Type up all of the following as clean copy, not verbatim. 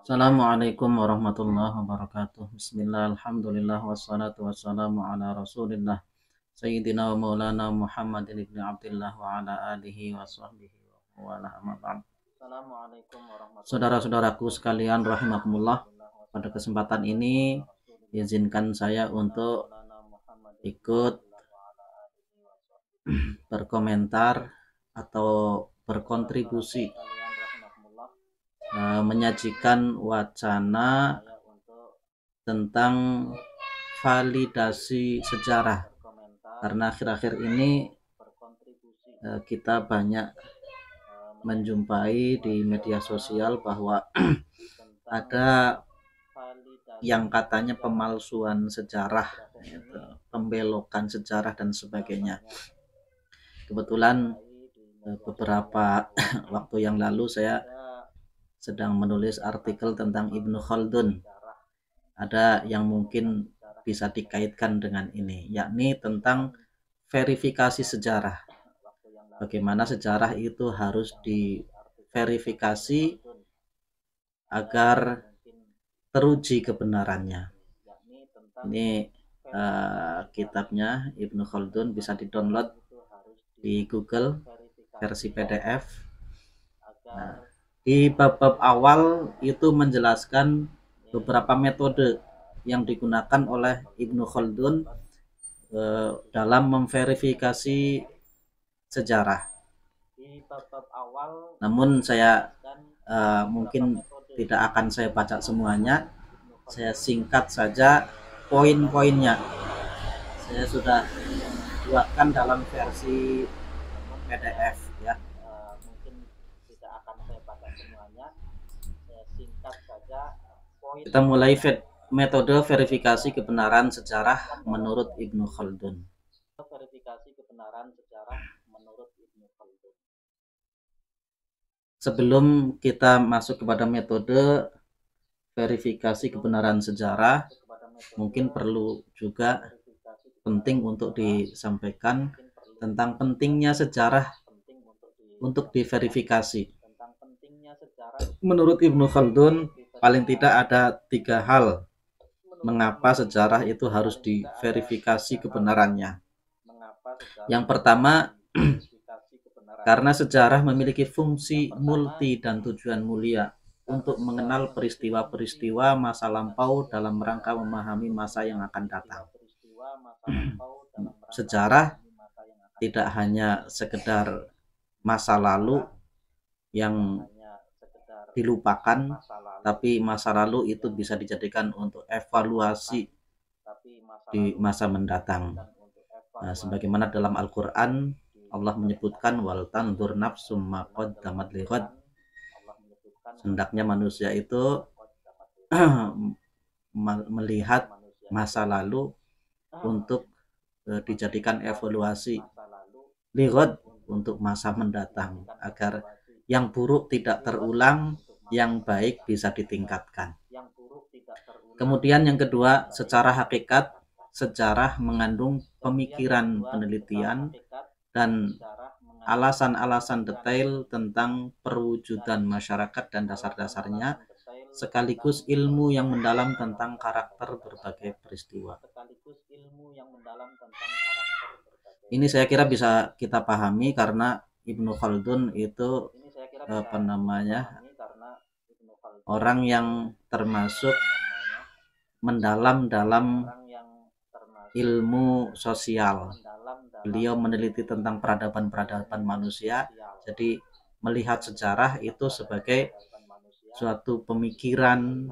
Assalamualaikum warahmatullahi wabarakatuh. Bismillah, alhamdulillah, wassalatu wassalamu ala rasulillah Sayyidina wa maulana Muhammadin ibn Abdillah wa ala alihi wa sahbihi wa ala amma ba'd. Saudara-saudaraku sekalian rahimakumullah, pada kesempatan ini izinkan saya untuk ikut berkomentar atau berkontribusi menyajikan wacana tentang validasi sejarah, karena akhir-akhir ini kita banyak menjumpai di media sosial bahwa ada yang katanya pemalsuan sejarah, pembelokan sejarah dan sebagainya. Kebetulan beberapa waktu yang lalu saya sedang menulis artikel tentang Ibnu Khaldun. Ada yang mungkin bisa dikaitkan dengan ini, yakni tentang verifikasi sejarah. Bagaimana sejarah itu harus diverifikasi agar teruji kebenarannya. Ini kitabnya Ibnu Khaldun, bisa di-download di Google versi PDF. Di bab-bab awal itu menjelaskan beberapa metode yang digunakan oleh Ibnu Khaldun dalam memverifikasi sejarah. Namun saya mungkin tidak akan saya baca semuanya, saya singkat saja poin-poinnya. Saya sudah buatkan dalam versi PDF ya. Kita mulai metode verifikasi kebenaran sejarah menurut Ibnu Khaldun. Sebelum kita masuk kepada metode verifikasi kebenaran sejarah, mungkin perlu juga penting untuk disampaikan tentang pentingnya sejarah untuk diverifikasi. Menurut Ibnu Khaldun, paling tidak ada 3 hal mengapa sejarah itu harus diverifikasi kebenarannya. Yang pertama, karena sejarah memiliki fungsi multi dan tujuan mulia untuk mengenal peristiwa-peristiwa masa lampau dalam rangka memahami masa yang akan datang. Sejarah tidak hanya sekedar masa lalu yang dilupakan, tapi masa lalu itu bisa dijadikan untuk evaluasi di masa mendatang. Sebagaimana dalam Al-Quran Allah menyebutkan wal tandur nafsum ma qaddamat lighad. Hendaknya manusia itu melihat masa lalu untuk dijadikan evaluasi lighad untuk masa mendatang, agar yang buruk tidak terulang, yang baik bisa ditingkatkan. Kemudian yang kedua, secara hakikat sejarah mengandung pemikiran penelitian dan alasan-alasan detail tentang perwujudan masyarakat dan dasar-dasarnya, sekaligus ilmu yang mendalam tentang karakter berbagai peristiwa. Ini saya kira bisa kita pahami karena Ibnu Khaldun itu orang yang termasuk mendalam dalam ilmu sosial. Beliau meneliti tentang peradaban-peradaban manusia, jadi melihat sejarah itu sebagai suatu pemikiran,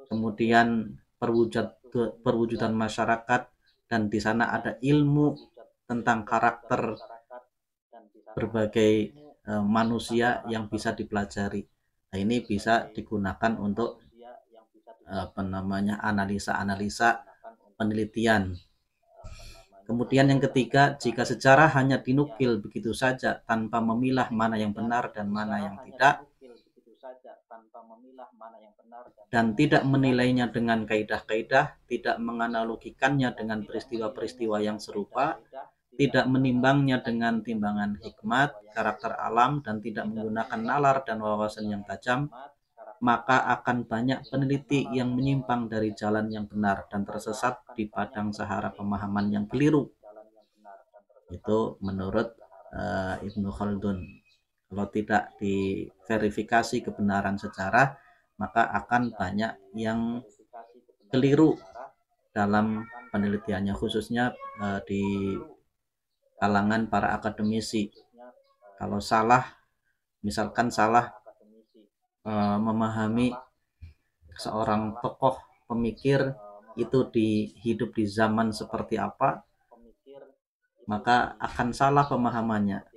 kemudian perwujudan masyarakat, dan di sana ada ilmu tentang karakter berbagai manusia yang bisa dipelajari. Nah, ini bisa digunakan untuk analisa-analisa penelitian. Kemudian yang ketiga, jika sejarah hanya dinukil begitu saja tanpa memilah mana yang benar dan mana yang tidak, dan tidak menilainya dengan kaidah-kaidah, tidak menganalogikannya dengan peristiwa-peristiwa yang serupa, tidak menimbangnya dengan timbangan hikmat, karakter alam, dan tidak menggunakan nalar dan wawasan yang tajam, maka akan banyak peneliti yang menyimpang dari jalan yang benar dan tersesat di padang sahara pemahaman yang keliru. Itu menurut Ibnu Khaldun. Kalau tidak diverifikasi kebenaran sejarah, maka akan banyak yang keliru dalam penelitiannya, khususnya di kalangan para akademisi. Kalau salah, misalkan salah memahami seorang tokoh pemikir itu hidup di zaman seperti apa, maka akan salah pemahamannya.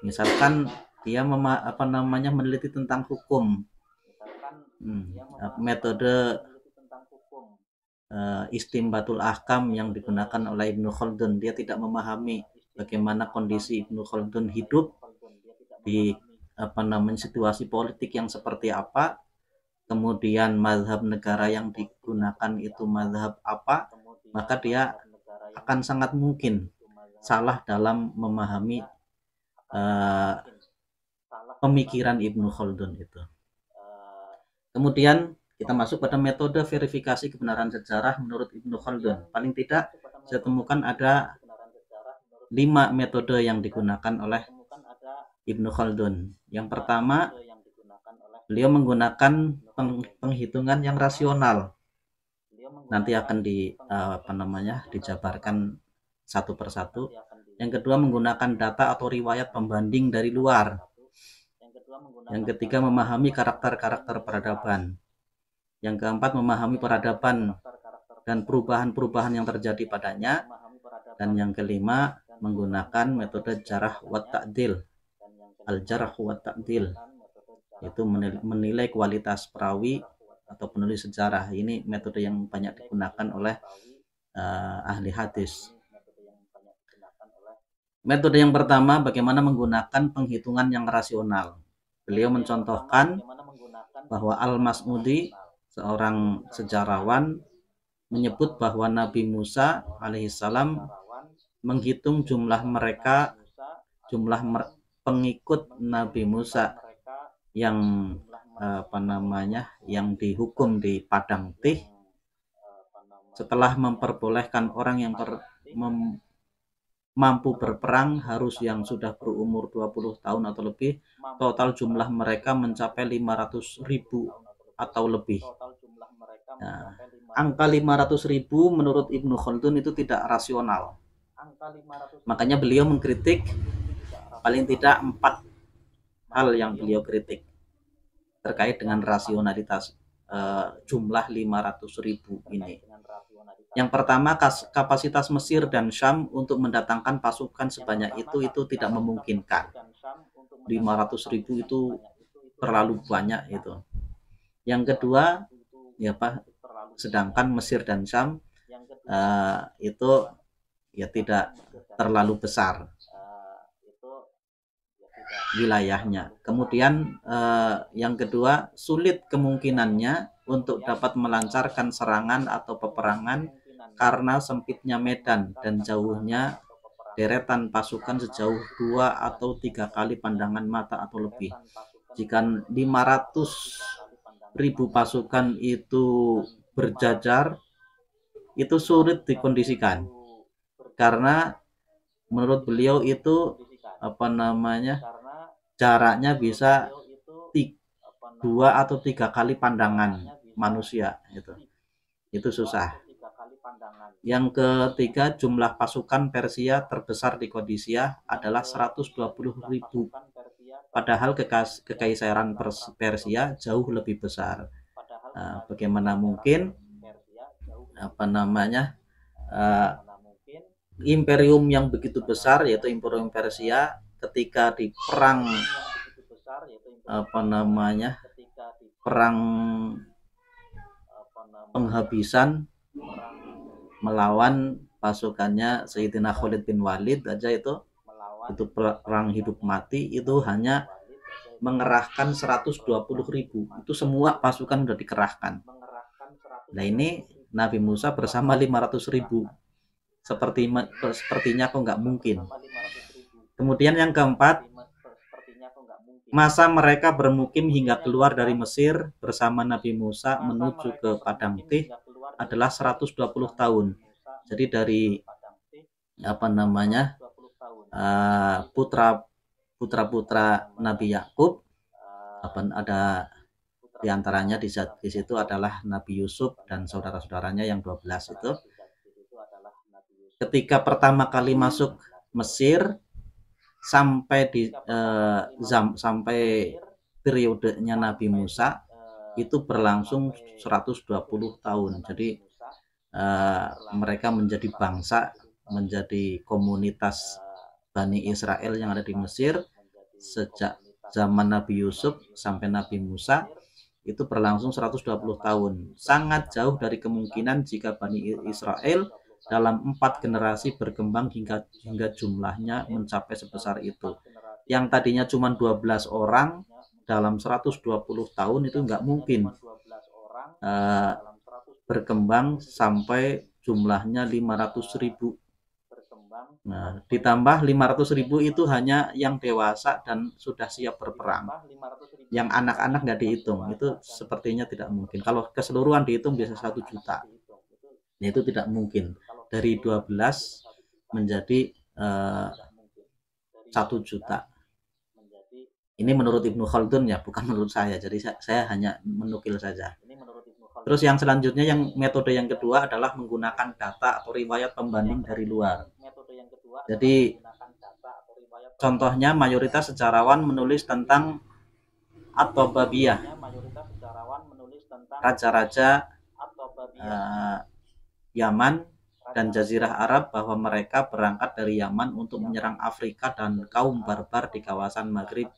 Misalkan dia meneliti tentang hukum, metode istimbatul ahkam yang digunakan oleh Ibnu Khaldun, dia tidak memahami bagaimana kondisi Ibnu Khaldun hidup di situasi politik yang seperti apa, kemudian mazhab negara yang digunakan itu mazhab apa, maka dia akan sangat mungkin salah dalam memahami pemikiran Ibnu Khaldun itu. Kemudian kita masuk pada metode verifikasi kebenaran sejarah menurut Ibnu Khaldun. Paling tidak saya temukan ada 5 metode yang digunakan oleh Ibnu Khaldun. Yang pertama, beliau menggunakan penghitungan yang rasional. Nanti akan dijabarkan satu persatu. Yang kedua, menggunakan data atau riwayat pembanding dari luar. Yang ketiga, memahami karakter-karakter peradaban. Yang keempat, memahami peradaban dan perubahan-perubahan yang terjadi padanya. Dan yang kelima, menggunakan metode jarh wa ta'dil. Al-jarh wa ta'dil, itu menilai kualitas perawi atau penulis sejarah. Ini metode yang banyak digunakan oleh ahli hadis. Metode yang pertama, bagaimana menggunakan penghitungan yang rasional. Beliau mencontohkan bahwa Al-Mas'udi, seorang sejarawan, menyebut bahwa Nabi Musa alaihissalam menghitung jumlah pengikut Nabi Musa yang yang dihukum di padang Tih, setelah memperbolehkan orang yang mampu berperang harus yang sudah berumur 20 tahun atau lebih, total jumlah mereka mencapai 500.000 atau lebih. Nah, angka 500.000 menurut Ibnu Khaldun itu tidak rasional. Makanya beliau mengkritik paling tidak 4 hal yang beliau kritik terkait dengan rasionalitas jumlah 500.000 ini. Yang pertama, kapasitas Mesir dan Syam untuk mendatangkan pasukan sebanyak itu tidak memungkinkan. 500.000 itu terlalu banyak itu. Yang kedua, sedangkan Mesir dan Syam itu tidak terlalu besar wilayahnya. Kemudian yang kedua, sulit kemungkinannya untuk dapat melancarkan serangan atau peperangan karena sempitnya medan dan jauhnya deretan pasukan sejauh 2 atau 3 kali pandangan mata atau lebih. Jika 500.000 pasukan itu berjajar, itu sulit dikondisikan karena menurut beliau itu jaraknya bisa 2 atau 3 kali pandangan manusia, itu susah. Yang ketiga, jumlah pasukan Persia terbesar di Qadisiyah adalah 120.000, padahal kekaisaran Persia jauh lebih besar. Bagaimana mungkin imperium yang begitu besar, yaitu imperium Persia, ketika di perang perang penghabisan melawan pasukannya Sayyidina Khalid bin Walid aja, itu perang hidup mati, itu hanya mengerahkan 120.000. Itu semua pasukan sudah dikerahkan. Nah, ini Nabi Musa bersama 500.000. Sepertinya kok nggak mungkin. Kemudian yang keempat, Masa mereka bermukim hingga keluar dari Mesir bersama Nabi Musa menuju ke Padang Tih adalah 120 tahun. Jadi dari apa namanya putra-putra Nabi Yakub, ada diantaranya di situ adalah Nabi Yusuf dan saudara-saudaranya yang 12 itu. Ketika pertama kali masuk Mesir sampai sampai periodenya Nabi Musa itu berlangsung 120 tahun. Jadi mereka menjadi bangsa, menjadi komunitas Bani Israel yang ada di Mesir sejak zaman Nabi Yusuf sampai Nabi Musa itu berlangsung 120 tahun. Sangat jauh dari kemungkinan jika Bani Israel dalam 4 generasi berkembang hingga jumlahnya mencapai sebesar itu. Yang tadinya cuma 12 orang dalam 120 tahun itu nggak mungkin berkembang sampai jumlahnya 500.000. Nah, ditambah 500.000 itu hanya yang dewasa dan sudah siap berperang. Yang anak-anak nggak dihitung, itu sepertinya tidak mungkin. Kalau keseluruhan dihitung biasa 1 juta. Nah, itu tidak mungkin. Dari 12 menjadi 1 juta. Ini menurut Ibnu Khaldun ya, bukan menurut saya. Jadi saya hanya menukil saja. Terus yang selanjutnya, yang metode yang kedua adalah menggunakan data atau riwayat pembanding dari luar. Jadi contohnya mayoritas sejarawan menulis tentang At-Tababiyah, raja-raja Yaman dan Jazirah Arab, bahwa mereka berangkat dari Yaman untuk menyerang Afrika dan kaum barbar di kawasan Maghrib.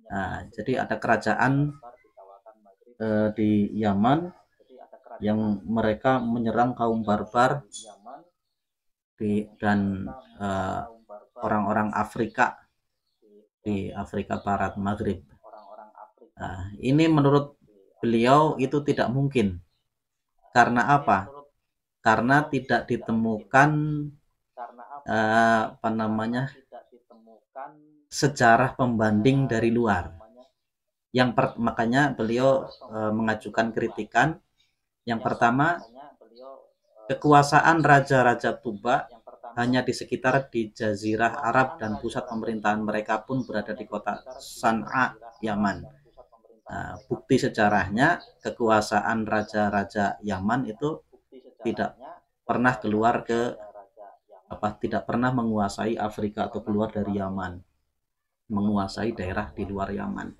Nah, jadi ada kerajaan di Yaman yang mereka menyerang kaum barbar dan orang-orang Afrika di Afrika Barat, Maghrib. Nah, ini menurut beliau itu tidak mungkin. Karena apa? Karena tidak ditemukan sejarah pembanding dari luar. Makanya beliau mengajukan kritikan. Yang pertama, kekuasaan raja-raja Tuba hanya di sekitar di Jazirah Arab dan pusat pemerintahan mereka pun berada di kota San'a, Yaman. Nah, bukti sejarahnya kekuasaan raja-raja Yaman itu tidak pernah tidak pernah menguasai Afrika atau keluar dari Yaman, menguasai daerah di luar Yaman.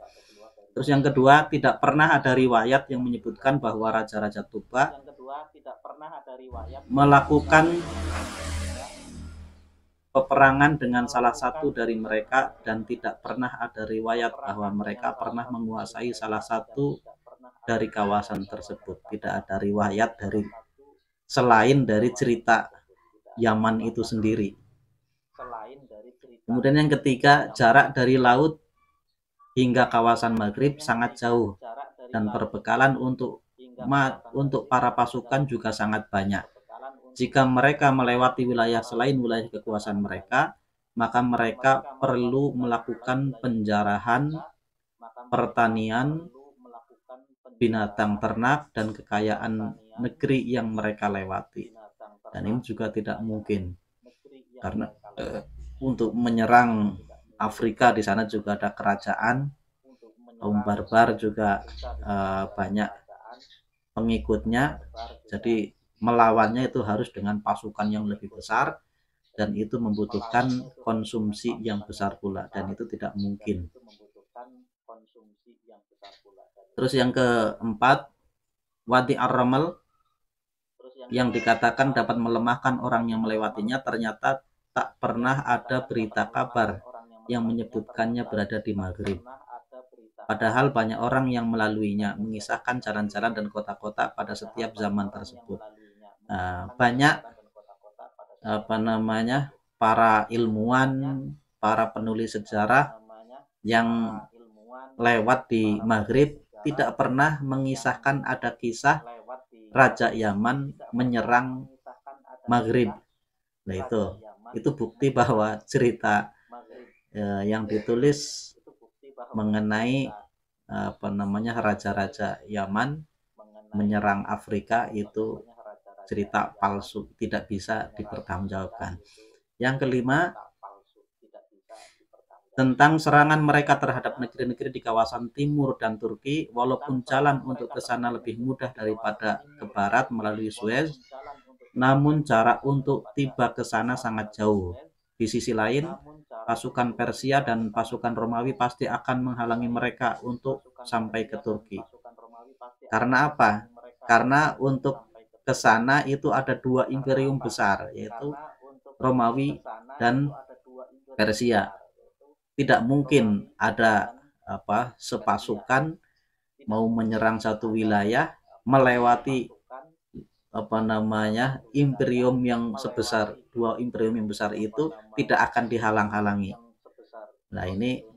Terus yang kedua, tidak pernah ada riwayat yang menyebutkan bahwa raja-raja Tuba melakukan peperangan dengan salah satu dari mereka, dan tidak pernah ada riwayat bahwa mereka pernah menguasai salah satu dari kawasan tersebut. Tidak ada riwayat selain dari cerita Yaman itu sendiri. Kemudian yang ketiga, jarak dari laut hingga kawasan Maghrib sangat jauh, dan perbekalan untuk para pasukan juga sangat banyak. Jika mereka melewati wilayah selain wilayah kekuasaan mereka, maka mereka perlu melakukan penjarahan, pertanian, binatang ternak, dan kekayaan negeri yang mereka lewati. Dan ini juga tidak mungkin, karena untuk menyerang Afrika di sana juga ada kerajaan, kaum barbar juga banyak pengikutnya. Jadi melawannya itu harus dengan pasukan yang lebih besar, dan itu membutuhkan konsumsi yang besar pula, dan itu tidak mungkin. Terus yang keempat, Wadi Ar-Ramal yang dikatakan dapat melemahkan orang yang melewatinya, ternyata tak pernah ada berita kabar yang menyebutkannya berada di Maghrib. Padahal banyak orang yang melaluinya, mengisahkan jalan-jalan dan kota-kota pada setiap zaman tersebut. Banyak para ilmuwan, para penulis sejarah yang lewat di Maghrib tidak pernah mengisahkan ada kisah Raja Yaman menyerang Maghrib. Nah, itu bukti bahwa cerita yang ditulis mengenai raja-raja Yaman menyerang Afrika itu cerita palsu, tidak bisa dipertanggungjawabkan. Yang kelima, tentang serangan mereka terhadap negeri-negeri di kawasan timur dan Turki, walaupun jalan untuk ke sana lebih mudah daripada ke barat melalui Suez, namun jarak untuk tiba ke sana sangat jauh. Di sisi lain, pasukan Persia dan pasukan Romawi pasti akan menghalangi mereka untuk sampai ke Turki. Karena apa? Karena untuk ke sana itu ada dua imperium besar, yaitu Romawi dan Persia. Tidak mungkin ada sepasukan mau menyerang satu wilayah melewati imperium yang sebesar, dua imperium yang besar itu tidak akan dihalang-halangi. Nah, ini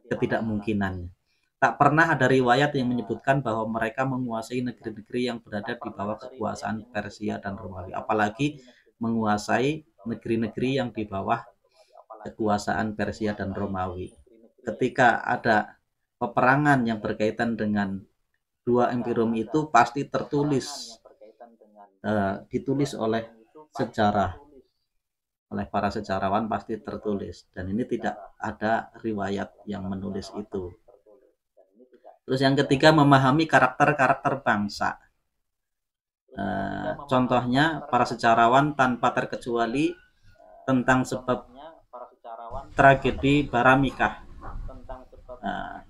ketidakmungkinannya. Tak pernah ada riwayat yang menyebutkan bahwa mereka menguasai negeri-negeri yang berada di bawah kekuasaan Persia dan Romawi, apalagi menguasai negeri-negeri yang di bawah kekuasaan Persia dan Romawi. Ketika ada peperangan yang berkaitan dengan dua imperium itu pasti ditulis oleh sejarah, oleh para sejarawan pasti tertulis, dan ini tidak ada riwayat yang menulis itu. Terus yang ketiga, memahami karakter-karakter bangsa. Contohnya para sejarawan tanpa terkecuali tentang sebab tragedi Baramikah,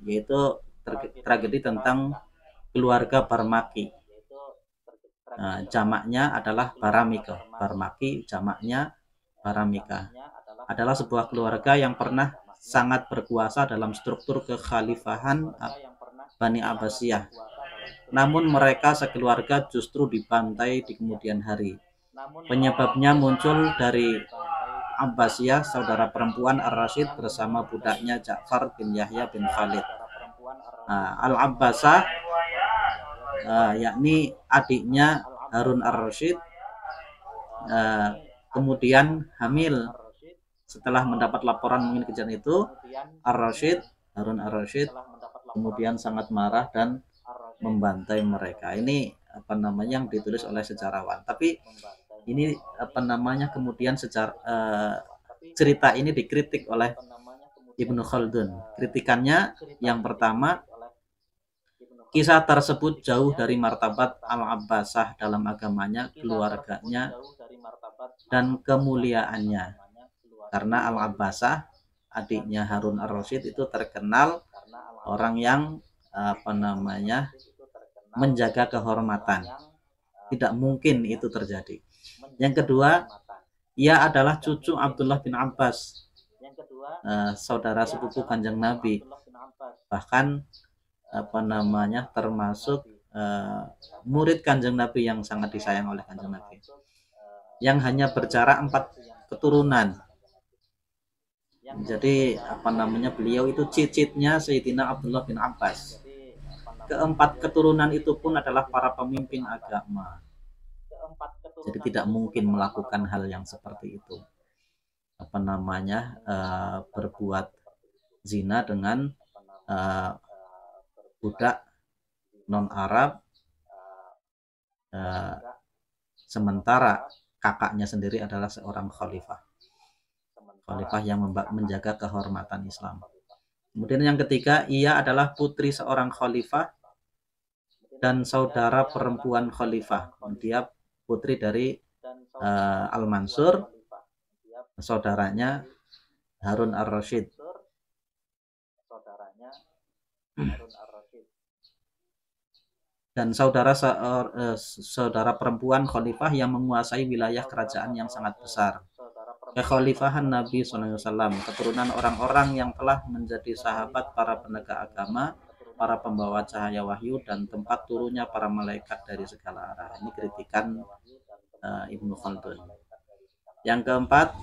yaitu tragedi tentang keluarga Barmaki. Jamaknya adalah Baramika. Barmaki jamaknya Baramika. Adalah sebuah keluarga yang pernah sangat berkuasa dalam struktur kekhalifahan Bani Abbasiyah. Namun mereka sekeluarga justru dibantai di kemudian hari. Penyebabnya muncul dari Abbasiyah, saudara perempuan Ar-Rasyid bersama budaknya Ja'far bin Yahya bin Khalid. Al-Abbasah yakni adiknya Harun Ar-Rasyid kemudian hamil. Setelah mendapat laporan mengenai kejadian itu, Harun Ar-Rasyid kemudian sangat marah dan membantai mereka. Ini yang ditulis oleh sejarawan. Tapi ini kemudian cerita ini dikritik oleh Ibnu Khaldun. Kritikannya yang pertama, kisah tersebut jauh dari martabat Al-Abbasah dalam agamanya, keluarganya, dan kemuliaannya. Karena Al-Abbasah, adiknya Harun Ar-Rasyid, itu terkenal orang yang menjaga kehormatan. Tidak mungkin itu terjadi. Yang kedua, ia adalah cucu Abdullah bin Abbas, saudara sepupu Kanjeng Nabi. Bahkan termasuk murid Kanjeng Nabi yang sangat disayang oleh Kanjeng Nabi, yang hanya berjarak 4 keturunan. Jadi beliau itu cicitnya Sayyidina Abdullah bin Abbas. Keempat keturunan itu pun adalah para pemimpin agama. Jadi tidak mungkin melakukan hal yang seperti itu. Berbuat zina dengan budak non Arab, sementara kakaknya sendiri adalah seorang khalifah yang menjaga kehormatan Islam. Kemudian yang ketiga, ia adalah putri seorang khalifah dan saudara perempuan khalifah. Dia putri dari Al-Mansur, saudaranya Harun Ar-Rasyid. Dan saudara perempuan khalifah yang menguasai wilayah kerajaan yang sangat besar. Kekhalifahan Nabi SAW, keturunan orang-orang yang telah menjadi sahabat para penegak agama, para pembawa cahaya wahyu, dan tempat turunnya para malaikat dari segala arah. Ini kritikan Ibnu Khaldun. Yang keempat,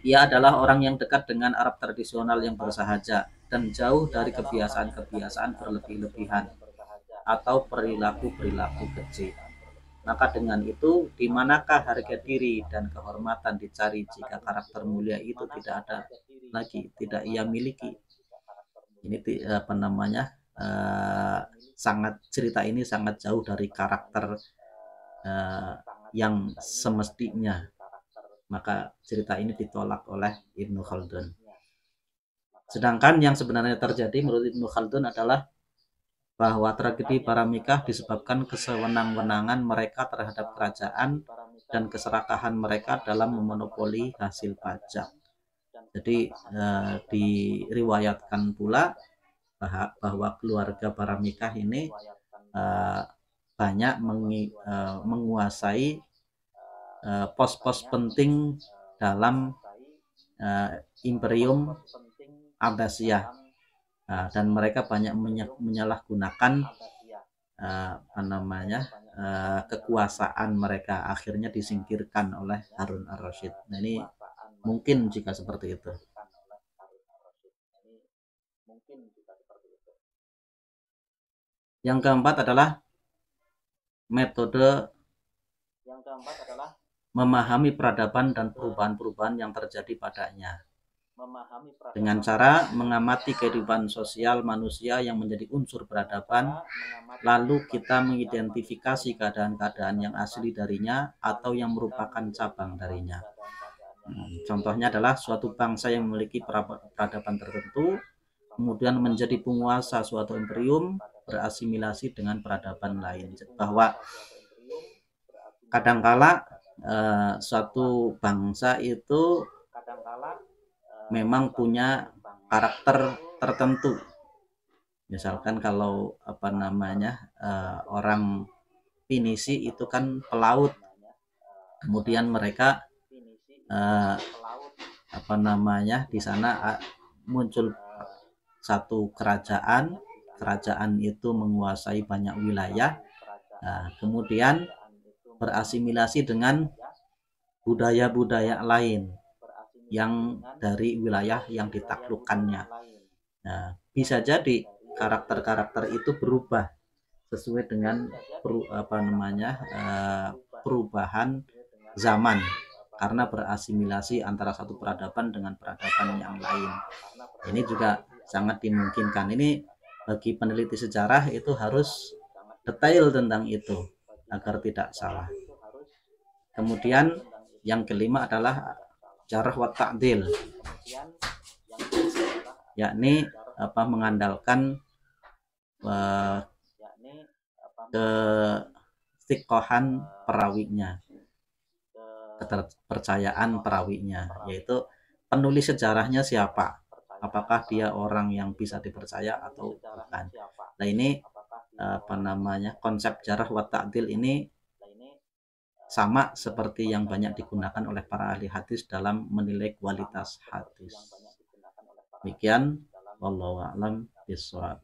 ia adalah orang yang dekat dengan Arab tradisional yang bersahaja dan jauh dari kebiasaan-kebiasaan berlebih-lebihan atau perilaku-perilaku kecil. Maka dengan itu, di manakah harga diri dan kehormatan dicari jika karakter mulia itu tidak ada lagi, tidak ia miliki? Ini apa namanya, cerita ini sangat jauh dari karakter yang semestinya. Maka cerita ini ditolak oleh Ibnu Khaldun. Sedangkan yang sebenarnya terjadi menurut Ibnu Khaldun adalah bahwa tragedi Paramikah disebabkan kesewenang-wenangan mereka terhadap kerajaan dan keserakahan mereka dalam memonopoli hasil pajak. Jadi diriwayatkan pula bahwa keluarga Paramikah ini banyak menguasai pos-pos penting dalam Imperium Abbasiyah, dan mereka banyak menyalahgunakan apa namanya, kekuasaan mereka, akhirnya disingkirkan oleh Harun ar-Rasyid. Nah, ini mungkin jika seperti itu. Yang keempat adalah metode memahami peradaban dan perubahan-perubahan yang terjadi padanya dengan cara mengamati kehidupan sosial manusia yang menjadi unsur peradaban, lalu kita mengidentifikasi keadaan-keadaan yang asli darinya atau yang merupakan cabang darinya. Contohnya adalah suatu bangsa yang memiliki peradaban tertentu, kemudian menjadi penguasa suatu imperium, berasimilasi dengan peradaban lain. Bahwa kadangkala suatu bangsa itu memang punya karakter tertentu. Misalkan kalau apa namanya, orang Pinisi itu kan pelaut, kemudian mereka apa namanya, di sana muncul satu kerajaan itu menguasai banyak wilayah, kemudian berasimilasi dengan budaya-budaya lain yang dari wilayah yang ditaklukkannya. Nah, bisa jadi karakter-karakter itu berubah sesuai dengan perubahan zaman karena berasimilasi antara satu peradaban dengan peradaban yang lain. Ini juga sangat dimungkinkan. Ini bagi peneliti sejarah itu harus detail tentang itu agar tidak salah. Kemudian yang kelima adalah jarh wa ta'dil, yakni mengandalkan kesiqohan perawinya, kepercayaan perawinya, yaitu penulis sejarahnya siapa, apakah dia orang yang bisa dipercaya atau bukan. Nah, ini apa namanya, konsep jarh wa ta'dil ini sama seperti yang banyak digunakan oleh para ahli hadis dalam menilai kualitas hadis. Demikian, wallahu a'lam bishawab.